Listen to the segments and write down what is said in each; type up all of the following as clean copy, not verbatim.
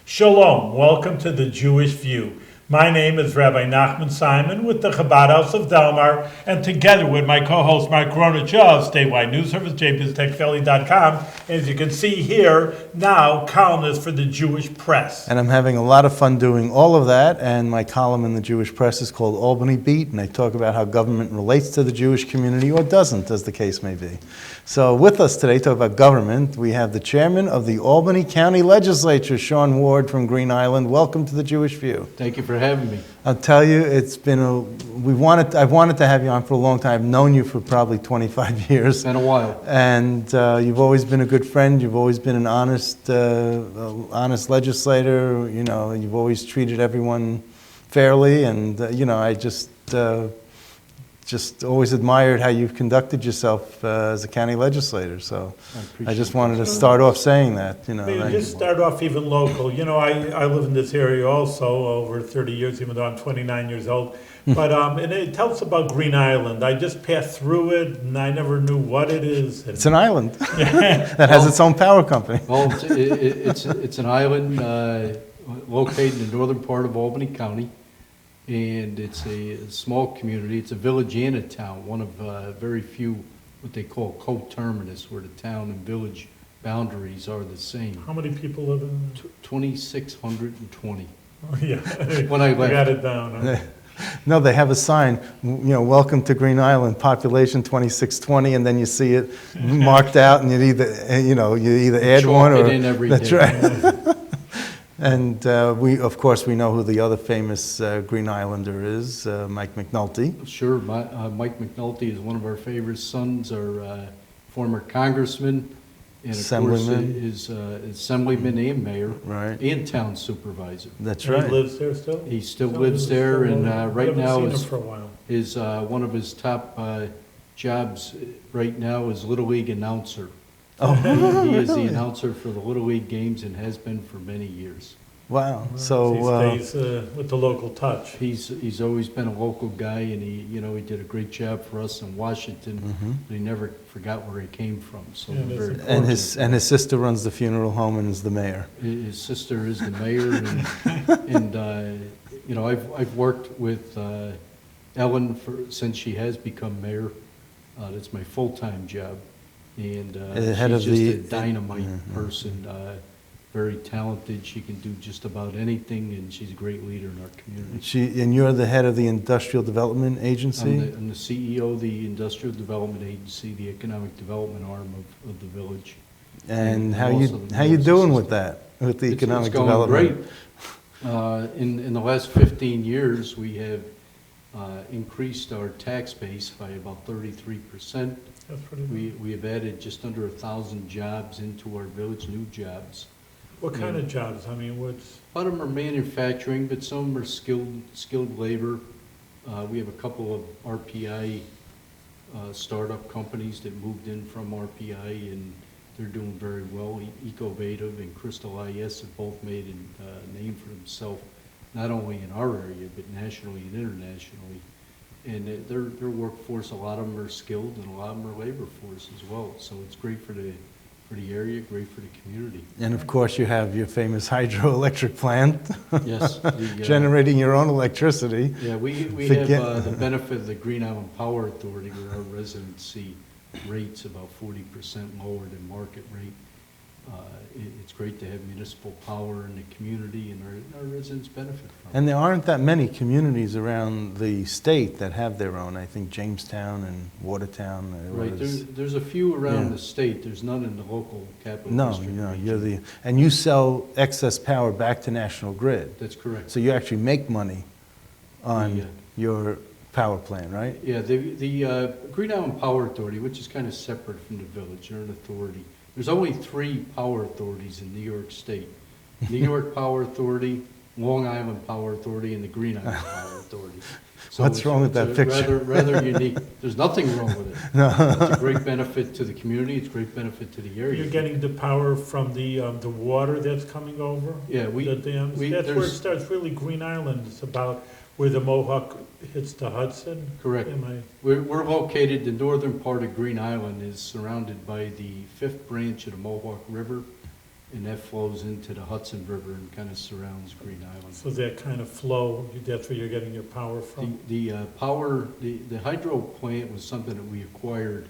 Shalom, welcome to the Jewish View. My name is Rabbi Nachman Simon with the Chabad House of Delmar, and together with my co-host Mark Ronich of Statewide News Service, jbiztechvalley.com, as you can see here, now columnist for the Jewish Press. And I'm having a lot of fun doing all of that, and my column in the Jewish Press is called Albany Beat, and I talk about how government relates to the Jewish community or doesn't, as the case may be. So with us today, talk about government, we have the chairman of the Albany County Legislature, Sean Ward from Green Island. Welcome to the Jewish View. Thank you for having me. I'll tell you, it's been I've wanted to have you on for a long time. I've known you for probably 25 years. It's been a while. And you've always been a good friend. You've always been an honest legislator. You know, you've always treated everyone fairly. And, I just always admired how you've conducted yourself as a county legislator. So I just wanted to start off saying that. Just start off even local. I live in this area also over 30 years, even though I'm 29 years old. But and it tells about Green Island. I just passed through it, and I never knew what it is. It's an island that has its own power company. Well, it's an island located in the northern part of Albany County. And it's a small community. It's a village and a town, one of very few what they call co-terminus, where the town and village boundaries are the same. How many people live in? 2,620. Oh, yeah. When I left. got it down. Huh? No, they have a sign, welcome to Green Island, population 2620, and then you see it marked out, and you either add one or in every that's day. right. And we know who the other famous Green Islander is, Mike McNulty. Sure, Mike McNulty is one of our favorite sons, our former congressman, and of course is assemblyman and mayor, right, and town supervisor. That's right. He lives there still? He still lives there, and right now is one of his top jobs right now is Little League announcer. Oh, he is the announcer for the Little League games and has been for many years. Wow! He So stays with the local touch. He's always been a local guy, and he did a great job for us in Washington. But he never forgot where he came from. So and his sister runs the funeral home and is the mayor. His sister is the mayor, and I've worked with Ellen since she has become mayor. That's my full-time job. And she's just a dynamite person, very talented. She can do just about anything, and she's a great leader in our community. And you're the head of the Industrial Development Agency? I'm the CEO of the Industrial Development Agency, the economic development arm of the village. And how you doing with that, with the economic development? It's going great. In the last 15 years, we have increased our tax base by about 33%. We have added just under 1,000 jobs into our village, new jobs. What kind of jobs? I mean, A lot of them are manufacturing, but some of them are skilled labor. We have a couple of RPI startup companies that moved in from RPI, and they're doing very well. Ecovative and Crystal IS have both made a name for themselves, not only in our area, but nationally and internationally. And their workforce, a lot of them are skilled, and a lot of them are labor force as well. So it's great for the area, great for the community. And of course, you have your famous hydroelectric plant. Yes. Generating your own electricity. Yeah, we have the benefit of the Green Island Power Authority, where our residency rate's about 40% lower than market rate. It's great to have municipal power in the community, and our residents benefit from it. And there aren't that many communities around the state that have their own. I think Jamestown and Watertown. Right, there's a few around the state. There's none in the local capital district. No, and you sell excess power back to National Grid. That's correct. So you actually make money on your power plant, right? Yeah, the Green Island Power Authority, which is kind of separate from the village, they're an authority. There's only 3 power authorities in New York State. New York Power Authority, Long Island Power Authority, and the Green Island Power Authority. So what's wrong with that picture? Rather unique. There's nothing wrong with it. No. It's a great benefit to the community. It's a great benefit to the area. You're getting the power from the water that's coming over? Yeah, the dams? That's where it starts, really. Green Island is about where the Mohawk hits the Hudson? Correct. We're located, the northern part of Green Island is surrounded by the 5th branch of the Mohawk River, and that flows into the Hudson River and kind of surrounds Green Island. So that kind of flow, that's where you're getting your power from? The hydro plant was something that we acquired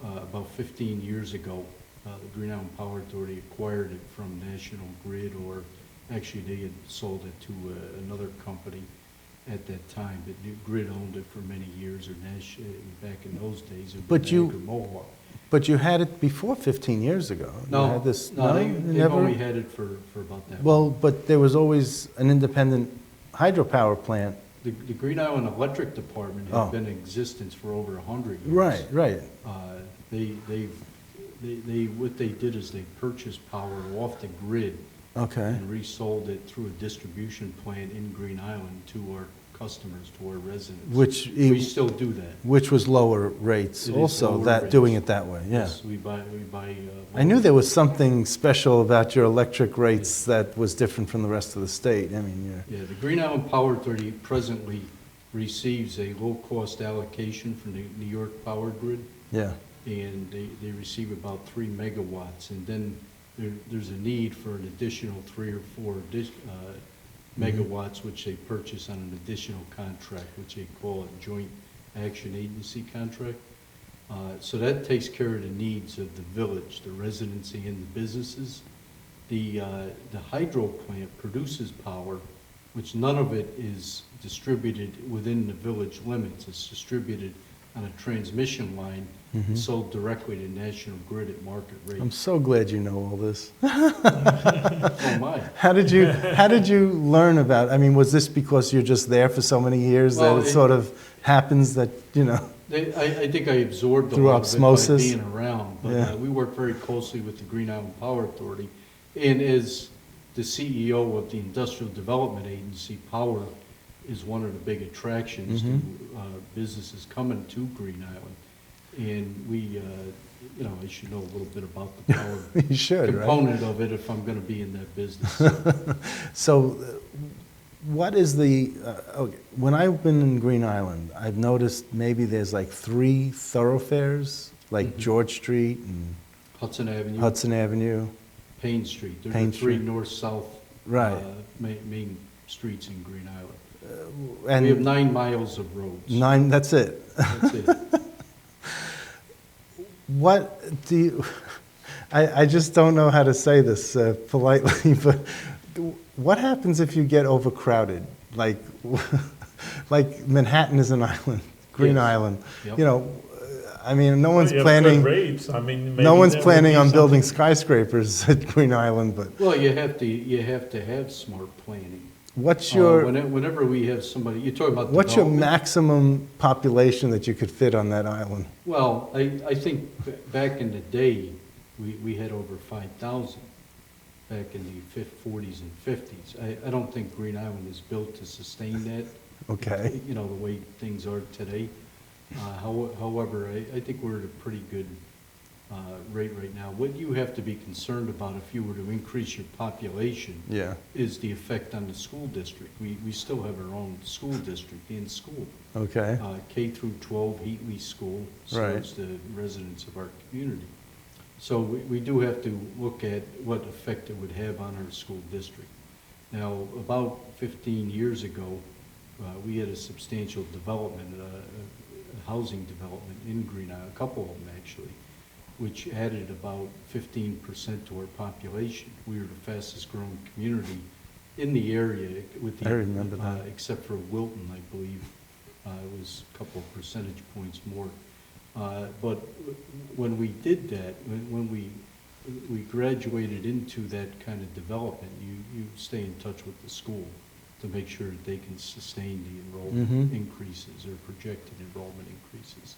about 15 years ago. The Green Island Power Authority acquired it from National Grid, or actually they had sold it to another company at that time, but the Grid owned it for many years, or back in those days, it But was you- Anchor Mohawk. But you had it before 15 years ago. You No, had this, no, you they've never? only had it for about that. Well, but there was always an independent hydropower plant. The Green Island Electric Department Oh. had been in existence for over 100 years. Right, right. What they did is they purchased power off the grid Okay. and resold it through a distribution plant in Green Island to our customers, to our residents. Which, We still do that. which was lower rates It is also, lower that, rates. doing it that way, yeah. Yes, we buy. I knew there was something special about your electric rates that was different from the rest of the state. I mean, you're, Yeah, the Green Island Power Authority presently receives a low-cost allocation from the New York Power Grid, yeah, and they receive about 3 megawatts, and then there's a need for an additional 3 or 4 megawatts, which they purchase on an additional contract, which they call a joint action agency contract. So that takes care of the needs of the village, the residency and the businesses. The hydro plant produces power, which none of it is distributed within the village limits. It's distributed on a transmission line, sold directly to National Grid at market rate. I'm so glad you know all this. So am I. How did you learn about, I mean, was this because you're just there for so many years Well, that it sort of happens that, you know? I think I absorbed a Through lot of it by osmosis? being around, but Yeah. we work very closely with the Green Island Power Authority. And as the CEO of the Industrial Development Agency, power is one of the big attractions to businesses coming to Green Island. And we, I should know a little bit about the power You should, right? component of it if I'm going to be in that business. So, what is the, okay, when I've been in Green Island, I've noticed maybe there's like 3 thoroughfares, like George Street and Hudson Avenue, Hudson Avenue. Payne Street. There Payne are 3 Street. north-south Right. main streets in Green Island. And We have 9 miles of roads. 9, that's it. That's it. What do you, I just don't know how to say this politely, but what happens if you get overcrowded? Like, like Manhattan is an island, Green Yes. Island. Yep. You know, I mean, no one's You have planning, good rates. I mean, maybe no one's that would planning be on building something- skyscrapers at Green Island, but Well, you have to have smart planning. what's your, Whenever we have somebody, you're talking about what's your development? maximum population that you could fit on that island? Well, I think back in the day, we had over 5,000 back in the 40s and 50s. I don't think Green Island is built to sustain that. Okay. You know, the way things are today. However, I think we're at a pretty good rate right now. What you have to be concerned about if you were to increase your population Yeah, is the effect on the school district. We still have our own school district in school. okay, K through 12 Heatley School Right. serves the residents of our community. So we do have to look at what effect it would have on our school district. Now, about 15 years ago, we had a substantial development, a housing development in Green Island, a couple of them actually, which added about 15% to our population. We were the fastest growing community in the area with the. I remember that. Except for Wilton, I believe, it was a couple of percentage points more. But when we did that, when we graduated into that kind of development, you stay in touch with the school to make sure that they can sustain the enrollment increases or projected enrollment increases.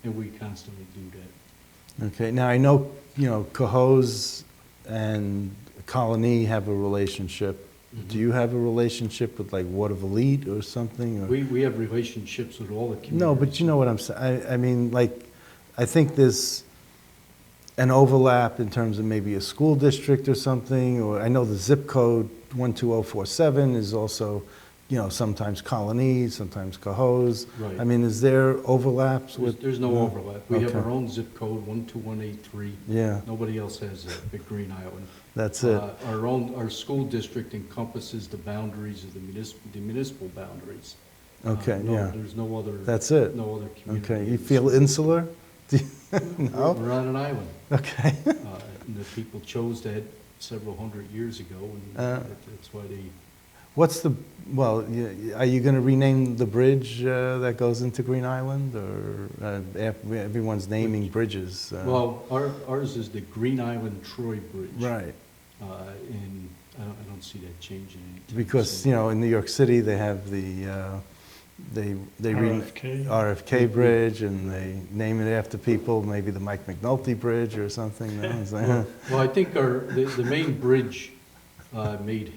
And we constantly do that. okay. Now, I know, you know, Cohoes and Colony have a relationship. Do you have a relationship with like Water of Elite or something? Or? We have relationships with all the communities. No, but you know what I'm saying. I mean, like, I think there's an overlap in terms of maybe a school district or something, or I know the zip code 12047 is also, sometimes colonies, sometimes cohos. Right. I mean, is there overlaps There's, with? there's no overlap. We have Okay. our own zip code, 12183. Yeah, Nobody else has that, Big Green Island. that's it. Our school district encompasses the boundaries of the municipal boundaries. Okay, No, yeah, There's no other, that's it. no other community. Okay, you feel insular? Do you- No? We're on an island. Okay. And the people chose that several hundred years ago, and that's why they, What's the, well, are you going to rename the bridge that goes into Green Island, or everyone's naming bridges? well, ours is the Green Island Troy Bridge. Right, And I don't see that changing anytime because, soon. in New York City, they have the, they RFK. RFK Bridge, and they name it after people, maybe the Mike McNulty Bridge or something. No? It's like, Well, I think the main bridge made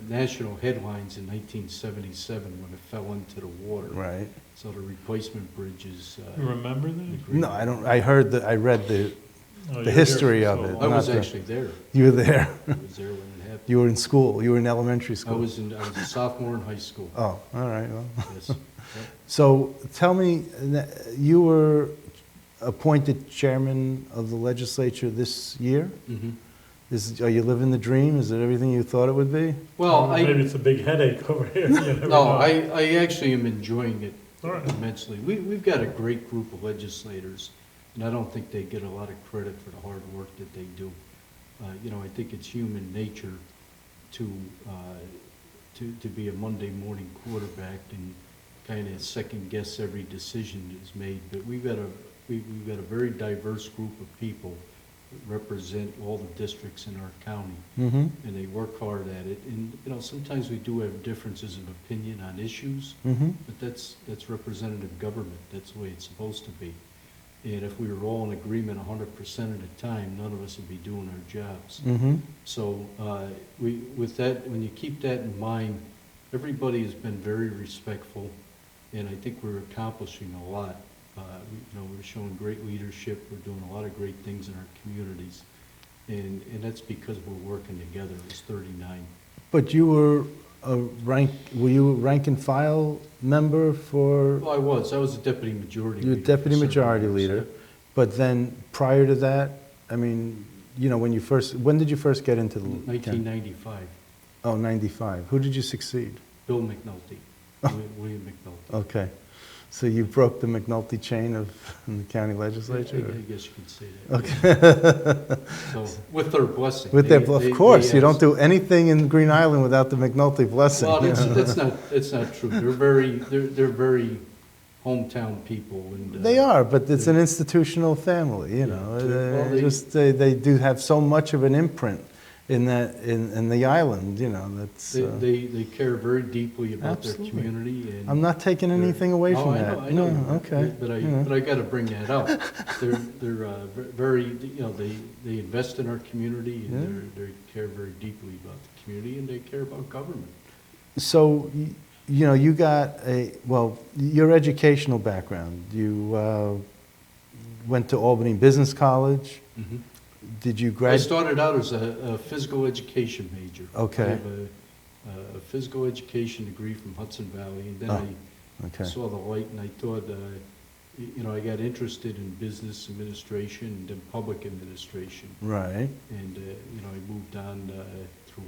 national headlines in 1977 when it fell into the water. right. So the replacement bridge is. You remember the that? Green No, I Island. don't, I heard that, I read the Oh, you were the here history for of so it. long. I was not the- actually there. You were there. I was there when it happened. You were in school. You were in elementary I school. was a sophomore in high school. Oh, all right. Well. Yes. So tell me, you were appointed chairman of the legislature this year? Mhm. Are you living the dream? Is it everything you thought it would be? Well, Maybe it's a big headache over here. You never no, know. I actually am enjoying it All right. immensely. We've got a great group of legislators, and I don't think they get a lot of credit for the hard work that they do. I think it's human nature to be a Monday morning quarterback and kind of second guess every decision that's made. But we've got a very diverse group of people that represent all the districts in our county, Mm-hmm. and they work hard at it. And, sometimes we do have differences of opinion on issues, Mm-hmm. but that's representative government. That's the way it's supposed to be. And if we were all in agreement 100% of the time, none of us would be doing our jobs. Mm-hmm. So with that, when you keep that in mind, everybody has been very respectful, and I think we're accomplishing a lot. We're showing great leadership. We're doing a lot of great things in our communities, and that's because we're working together as 39. But you were were you a rank and file member for, Well, I was a deputy majority you were leader. for deputy several majority years, leader, but then prior to that, I mean, when did you first get into the? 1995, Oh, 95. Who did you succeed? Bill McNulty, William McNulty. Okay. So you broke the McNulty chain of the county I legislature? guess you could say that. Okay. So, with their blessing. With They- their, of they- course, they you don't asked- do anything in Green Island without the McNulty blessing. Well, you know. that's not true. They're very hometown people, and. They are, but it's an institutional family, you know. Well, They do have so much of an imprint in the island, you know, that's. They care very deeply about their Absolutely. community, and. I'm not taking anything away Oh, from I that. know, I know. No, okay. But you know. I gotta bring that up. They're very, they invest in our community, and they care very deeply about the community, and they care about government. So, you got your educational background, you went to Albany Business College. Mhm. Did you I graduate? started out as a physical education major. Okay. I have a physical education degree from Hudson Valley, and then I Okay, saw the light, and I thought, I got interested in business administration and then public administration. right. And, I moved on through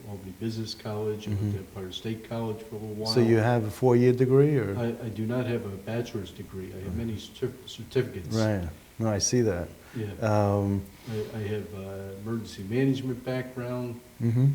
Albany Business College, and went to Empire State College for a little while. So you have a 4-year degree, or? I do not have a bachelor's degree. I have many certificates. Right, no, I see that. Yeah. Um, I have emergency management background. mhm.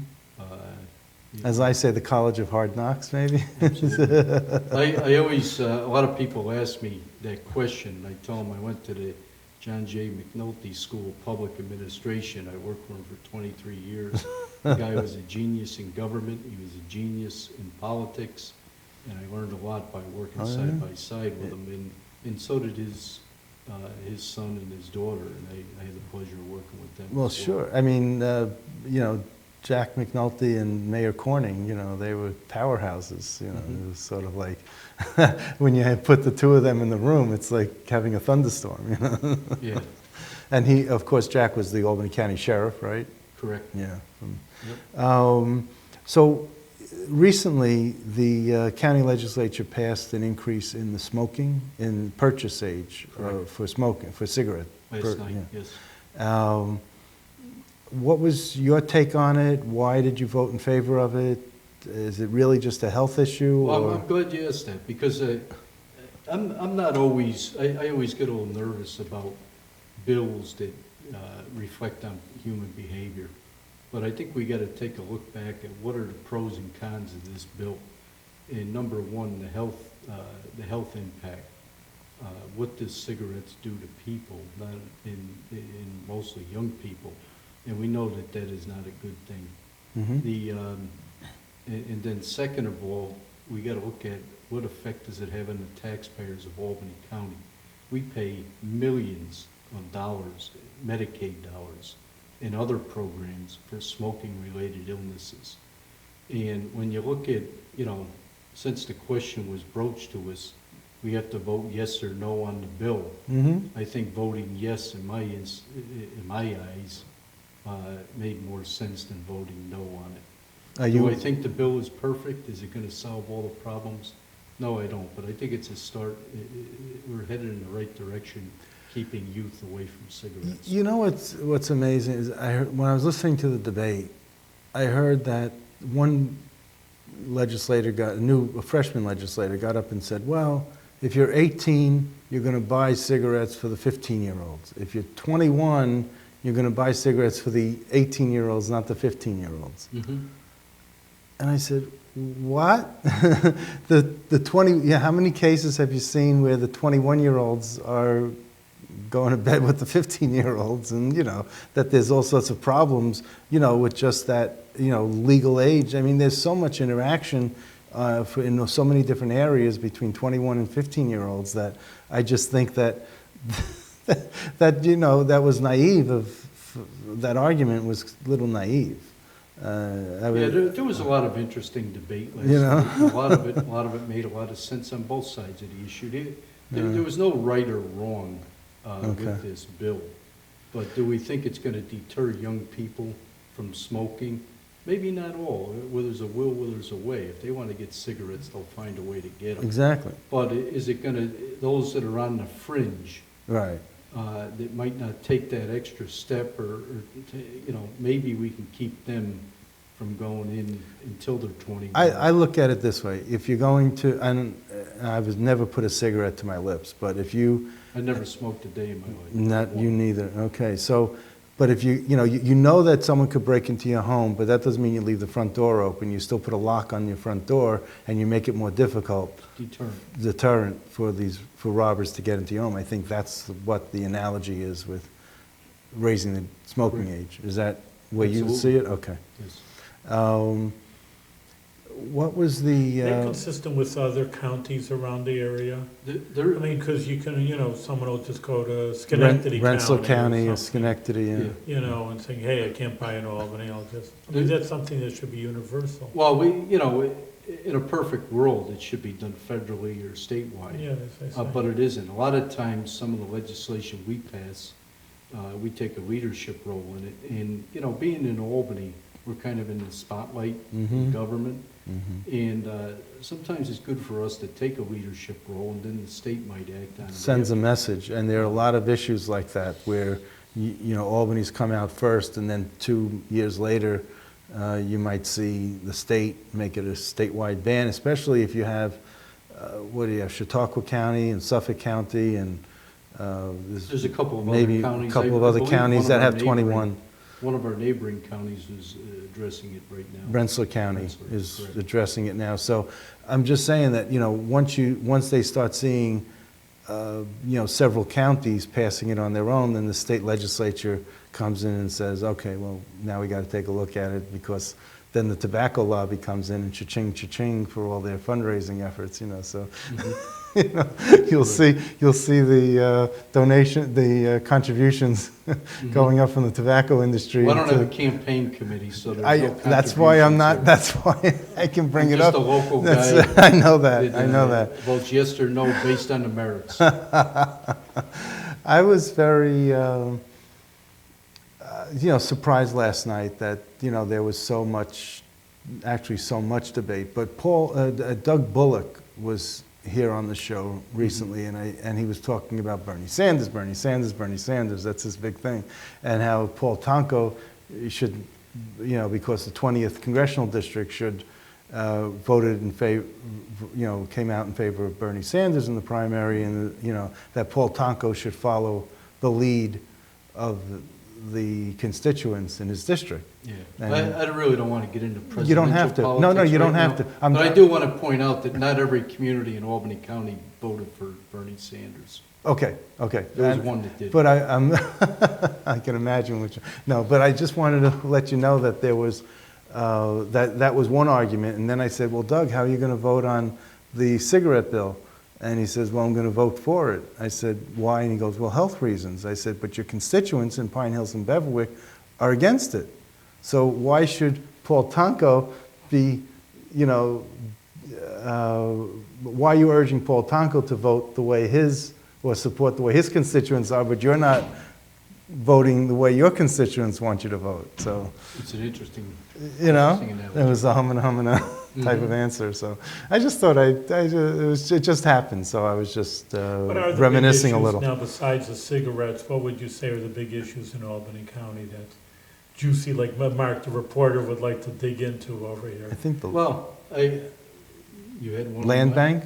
As I say, the College of Hard Knocks, maybe? I always, a lot of people ask me that question, and I tell them I went to the John J. McNulty School of Public Administration. I worked for him for 23 years. The guy was a genius in government, he was a genius in politics, and I learned a lot by working Oh, side yeah? by side with him, and so did his son and his daughter, and I had the pleasure of working with them. Well, as sure. I mean, Jack McNulty and Mayor Corning, they were powerhouses, It was sort of like, when you had put the two of them in the room, it's like having a thunderstorm, Yeah, And of course, Jack was the Albany County Sheriff, right? correct. Yeah. Yep. So, recently, the county legislature passed an increase in the smoking, in purchase age for smoking, for cigarette. Last night, yeah. yes. What was your take on it? Why did you vote in favor of it? Is it really just a health issue? Well, or? I'm glad you asked that, because I'm not always, I always get a little nervous about bills that reflect on human behavior. But I think we gotta take a look back at what are the pros and cons of this bill. And number one, the health impact. What does cigarettes do to people, not in mostly young people? And we know that that is not a good thing. Mhm. And then second of all, we gotta look at what effect does it have on the taxpayers of Albany County. We pay millions of dollars, Medicaid dollars, and other programs for smoking-related illnesses. And when you look at, since the question was broached to us, we have to vote yes or no on the bill. I think voting yes in my eyes made more sense than voting no on it. Do I think the bill is perfect? Is it gonna solve all the problems? No, I don't, but I think it's a start. We're headed in the right direction, keeping youth away from cigarettes. You know what's amazing is when I was listening to the debate, I heard that one legislator a freshman legislator got up and said, well, if you're 18, you're going to buy cigarettes for the 15-year-olds. If you're 21, you're going to buy cigarettes for the 18-year-olds, not the 15-year-olds. And I said, what? the 20, yeah, how many cases have you seen where the 21-year-olds are going to bed with the 15-year-olds, and that there's all sorts of problems, with just that, legal age. I mean, there's so much interaction in so many different areas between 21 and 15-year-olds that I just think that that was naive. That argument was a little naive. There was a lot of interesting debate last night. A lot of it made a lot of sense on both sides of the issue. There was no right or wrong with this bill. But do we think it's going to deter young people from smoking? Maybe not all. Where there's a will, where there's a way. If they want to get cigarettes, they'll find a way to get them. Exactly. But is it going to, those that are on the fringe, right, that might not take that extra step, or maybe we can keep them from going in until they're 21. I look at it this way. If you're going to, and I was never put a cigarette to my lips, but if you... I never smoked a day in my life. Not you neither. Okay, so, but if you know that someone could break into your home, but that doesn't mean you leave the front door open. You still put a lock on your front door, and you make it more difficult. Deterrent for robbers to get into your home. I think that's what the analogy is with raising the smoking age. Is that where you see it? Okay. Yes. What was the... They're consistent with other counties around the area? I mean, because you can, someone will just go to Schenectady County. Rensselaer County or Schenectady, yeah. And saying, hey, I can't buy in Albany, I mean, that's something that should be universal. Well, in a perfect world, it should be done federally or statewide. Yeah, as I say. But it isn't. A lot of times, some of the legislation we pass, we take a leadership role in it. And, being in Albany, we're kind of in the spotlight in government. And sometimes it's good for us to take a leadership role, and then the state might act on it. Sends a message, and there are a lot of issues like that where, Albany's come out first, and then 2 years later, you might see the state make it a statewide ban, especially if you have, Chautauqua County and Suffolk County, and there's a couple of maybe other counties. a couple of other counties that have 21. One of our neighboring counties is addressing it right now. Rensselaer County is correct. addressing it now. So I'm just saying that, once they start seeing, several counties passing it on their own, then the state legislature comes in and says, okay, well, now we got to take a look at it, because then the tobacco lobby comes in and cha-ching, cha-ching for all their fundraising efforts, so. You'll see the donation, the contributions going up from the tobacco industry. Well, I don't have a campaign committee, so there's no that's why I'm not. there. That's why I can bring it up. Just a local guy. I know that. I know that. Votes yes or no based on the merits. I was very, surprised last night that there was so much actually so much debate. But Doug Bullock was here on the show recently, and he was talking about Bernie Sanders, Bernie Sanders, Bernie Sanders. That's his big thing, and how Paul Tonko should, because the 20th congressional district should voted in favor, came out in favor of Bernie Sanders in the primary, and that Paul Tonko should follow the lead of the constituents in his district. Yeah, And I really don't want to get into presidential you don't have to. politics No, you don't right have now, to. But I do want to point out that not every community in Albany County voted for Bernie Sanders. Okay. There was one that did. But I'm I can imagine which. No, but I just wanted to let you know that there was that was one argument, and then I said, well, Doug, how are you going to vote on the cigarette bill? And he says, well, I'm going to vote for it. I said, why? And he goes, well, health reasons. I said, but your constituents in Pine Hills and Beverwyck are against it. So why should Paul Tonko be, why are you urging Paul Tonko to vote the way or support the way his constituents are, but you're not voting the way your constituents want you to vote? So It's an interesting it analogy. was a humana type of answer. So I just thought it just happened. So I was just What are the reminiscing big a issues little. now besides the cigarettes? What would you say are the big issues in Albany County that juicy, like Mark the reporter would like to dig into over here? I think the Well, you had one. land bank.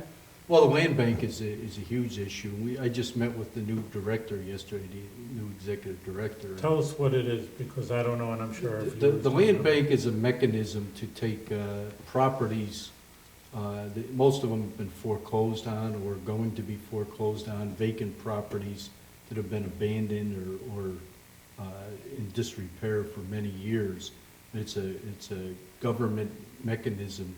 Well, the land bank is a huge issue. I just met with the new director yesterday, the new executive director. Tell us what it is, because I don't know, and I'm sure our The viewers don't land know. bank is a mechanism to take properties, most of them have been foreclosed on or going to be foreclosed on, vacant properties that have been abandoned or in disrepair for many years. It's a government mechanism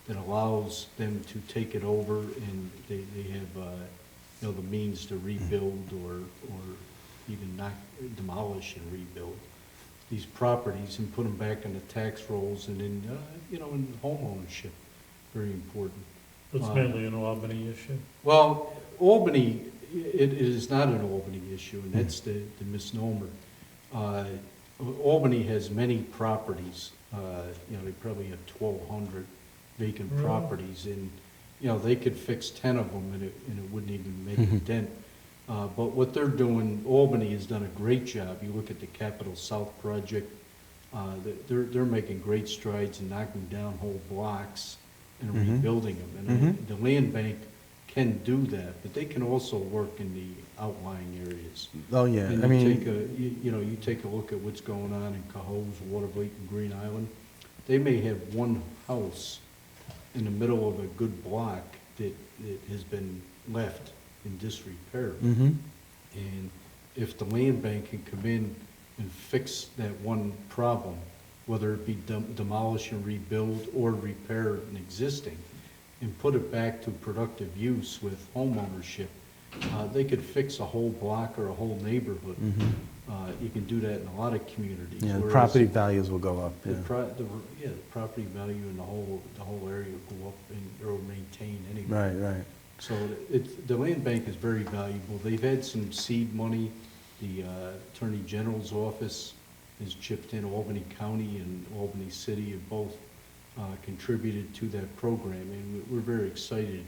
that allows them to take it over, and they have the means to rebuild or even not demolish and rebuild these properties and put them back on the tax rolls and in home ownership. Very important. It's mainly an Albany issue. Well, Albany, it is not an Albany issue, and that's the misnomer. Albany has many properties. They probably have 1,200 vacant Really? properties, and they could fix 10 of them, and it wouldn't even make a dent. But what they're doing, Albany has done a great job. You look at the Capital South project, they're making great strides in knocking down whole blocks and rebuilding them. And the land bank can do that, but they can also work in the outlying areas. Oh yeah, And I mean, you take a look at what's going on in Cohoes, Watervliet, and Green Island. They may have one house in the middle of a good block that has been left in disrepair. And if the land bank can come in and fix that one problem, whether it be demolish and rebuild or repair an existing, and put it back to productive use with home ownership, they could fix a whole block or a whole neighborhood. You can do that in a lot of communities. yeah, the whereas property values will go up. the Yeah. the property value in the whole area will go up or maintain anyway. Right. So the land bank is very valuable. They've had some seed money. The Attorney General's office has chipped in. Albany County and Albany City have both contributed to that program, and we're very excited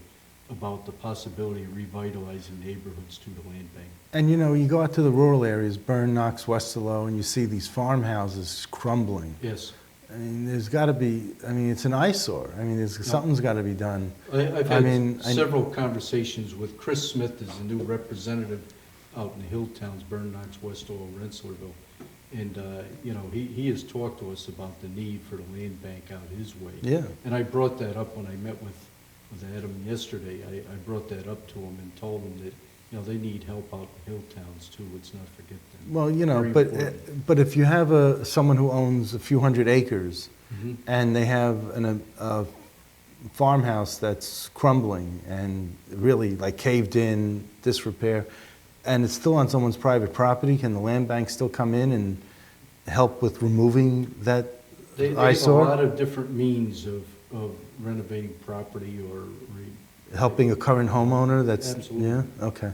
about the possibility of revitalizing neighborhoods through the land bank. And you go out to the rural areas, Bern, Knox, Westerlo, and you see these farmhouses crumbling. Yes. I mean, there's got to be, it's an eyesore. I mean, something's got to be done. I've had several conversations with Chris Smith, is the new representative out in the Hilltowns, Bern, Knox, Westover, Rensselaerville. And, he has talked to us about the need for the land bank out his way. Yeah. And I brought that up when I met with Adam yesterday. I brought that up to him and told him that, they need help out in Hilltowns too. Let's not forget them. Well, Very important. but if you have someone who owns a few hundred acres Mhm. and they have a farmhouse that's crumbling and really like caved in, disrepair, and it's still on someone's private property, can the land bank still come in and help with removing that They have a eyesore? lot of different means of renovating property or Helping a current homeowner that's, Absolutely. yeah, okay.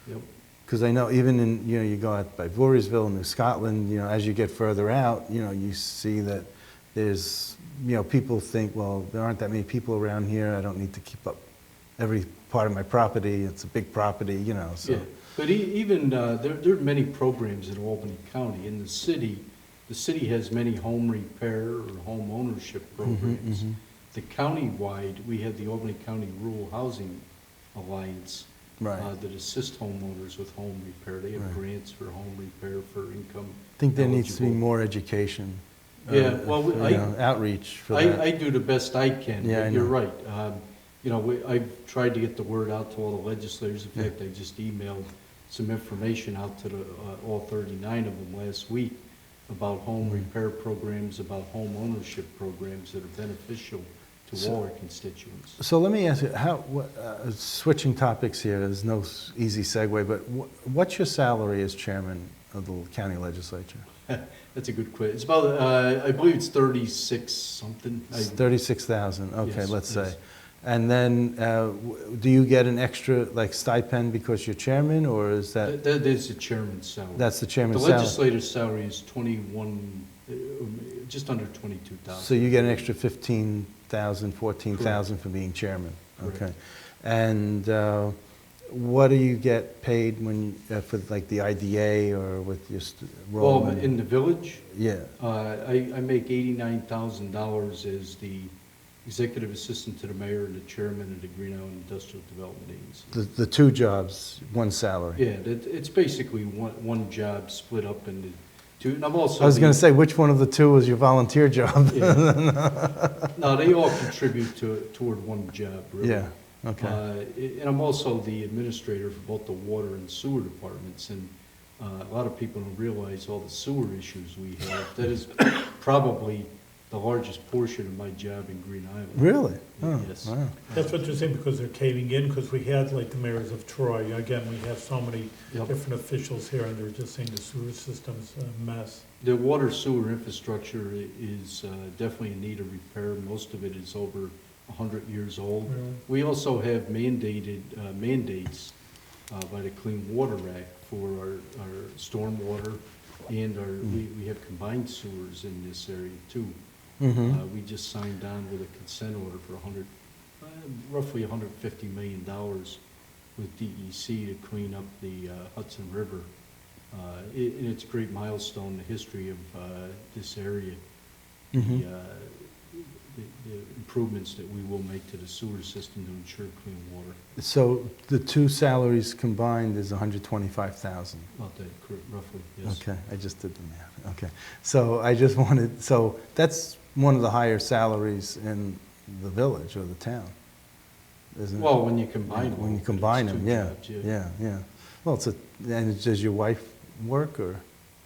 Yep. Because I know even in, you go out by Voorheesville, New Scotland, as you get further out, you see that there's, people think, well, there aren't that many people around here, I don't need to keep up every part of my property, it's a big property, so. Yeah, but even, there are many programs in Albany County. In the city has many home repair or home ownership programs. The county-wide, we have the Albany County Rural Housing Alliance Right. that assist homeowners with home repair. They have Right. grants for home repair for income. I think there needs to be eligible. more education. Yeah, well, Outreach for that. I do the best I can, Yeah, I but you're know. right. I've tried to get the word out to all the legislators. In fact, I just emailed some information out to all 39 of them last week about home repair programs, about home ownership programs that are beneficial to all our constituents. So let me ask you, switching topics here, there's no easy segue, but what's your salary as chairman of the county legislature? That's a good question. It's about, I believe it's 36 something. It's 36,000, okay, Yes, let's yes. say. And then, do you get an extra, stipend because you're chairman, or is that, That is the chairman's salary. that's the The chairman's salary? legislator's salary is 21, just under 22,000. So you get an extra 15,000, 14,000 for being chairman? Correct. Okay. And what do you get paid for the IDA or with your role? Well, in the village, Yeah, I make $89,000 as the executive assistant to the mayor and the chairman of the Green Island Industrial Development Agency. the two jobs, one salary? Yeah, it's basically one job split up into two, and I'm also. I was going to say, which one of the two was your volunteer job? Yeah. No, they all contribute toward one job, really. Yeah, okay. And I'm also the administrator for both the water and sewer departments, and a lot of people don't realize all the sewer issues we have. That is probably the largest portion of my job in Green Island. Really? Oh, Yes. wow. That's what you're saying, because they're caving in, because we had the mayors of Troy, again, we have so many Yep. different officials here, and they're just saying the sewer system's a mess. The water sewer infrastructure is definitely in need of repair. Most of it is over 100 years old. Really? We also have mandates by the Clean Water Act for our stormwater, and we have combined sewers in this area too. Mhm. We just signed on with a consent order for roughly $150 million with DEC to clean up the Hudson River. And it's a great milestone in the history of this area. Mhm. The improvements that we will make to the sewer system to ensure clean water. So the two salaries combined is 125,000? About that, roughly, yes. Okay, I just did the math, okay. So I just wanted, so that's one of the higher salaries in the village or the town, isn't it? Well, when you combine them. When you it's combine them, two yeah, jobs, yeah. Well, and does your wife work, or?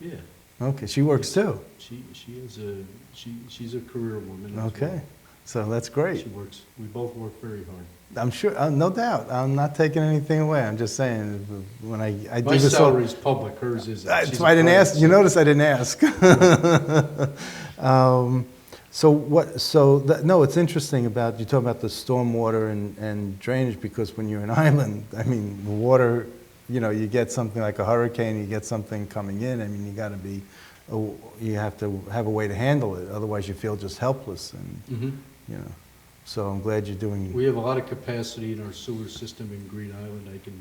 Yeah. Okay, she works too? She's a career woman. as Okay, well. so that's great. She works, we both work very hard. I'm sure, no doubt, I'm not taking anything away, I'm just saying, when I do My this. all- salary's public, hers isn't. That's She's why I a didn't ask, private you notice I didn't ask. No, it's interesting about, you talk about the stormwater and drainage, because when you're an island, I mean, the water, you get something like a hurricane, you get something coming in, I mean, you have to have a way to handle it, otherwise you feel just helpless, and, Mhm. so I'm glad you're doing. We have a lot of capacity in our sewer system in Green Island. I can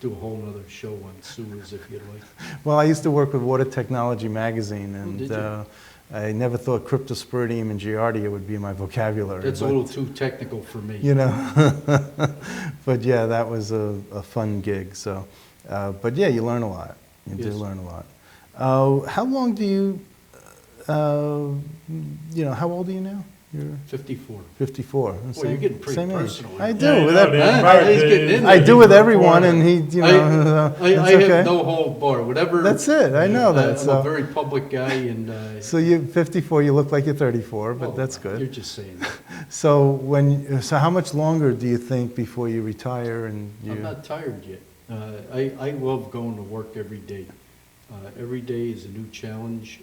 do a whole nother show on sewers if you'd like. Well, I used to work with Water Technology Magazine, and did you? I never thought cryptosporidium and giardia would be in my vocabulary. That's a but, little too technical for me. But yeah, that was a fun gig, so, but yeah, you learn a lot. You do Yes. learn a lot. How long do you, how old are you now? You're 54. 54. Boy, you're getting pretty Same age. personal. I here. do, Yeah, with I know, every, Dan. Huh? He's getting in I there. do with everyone, and he, it's I okay. have no hold bar. Whatever. That's it, I know that, I'm so. a very public guy, and So you're 54, you look like you're 34, but oh, that's You're good. just saying that. So how much longer do you think before you retire and you? I'm not tired yet. I love going to work every day. Every day is a new challenge.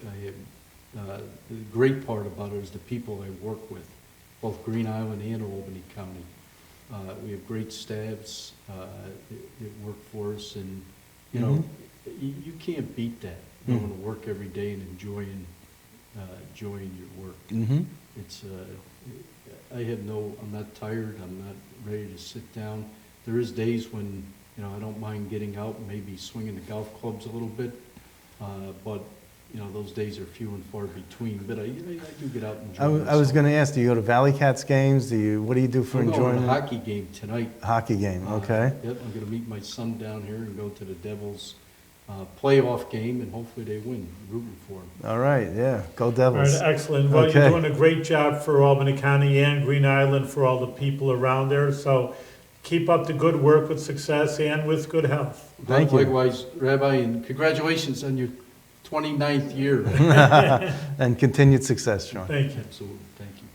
The great part about it is the people I work with, both Green Island and Albany County. We have great staffs that work for us, and you Mm-hmm. know, you can't beat that, going to work every day and enjoying enjoying your work. Mm-hmm. It's, I'm not tired, I'm not ready to sit down. There is days when, you know, I don't mind getting out and maybe swinging the golf clubs a little bit, but, you know, those days are few and far between, but I do get out and enjoy myself. I was going to ask, do you go to Valley Cats games? What do you do for I'm going to a enjoyment? hockey game tonight. Hockey game, okay. Yep, I'm gonna meet my son down here and go to the Devils playoff game, and hopefully they win, rooting for them. All right, yeah, go All Devils. right, excellent. Well, Okay. you're doing a great job for Albany County and Green Island, for all the people around there. So keep up the good work with success and with good health. Thank you. Likewise, Rabbi, and congratulations on your 29th year. And continued success, Sean. Thank you. Absolutely, thank you.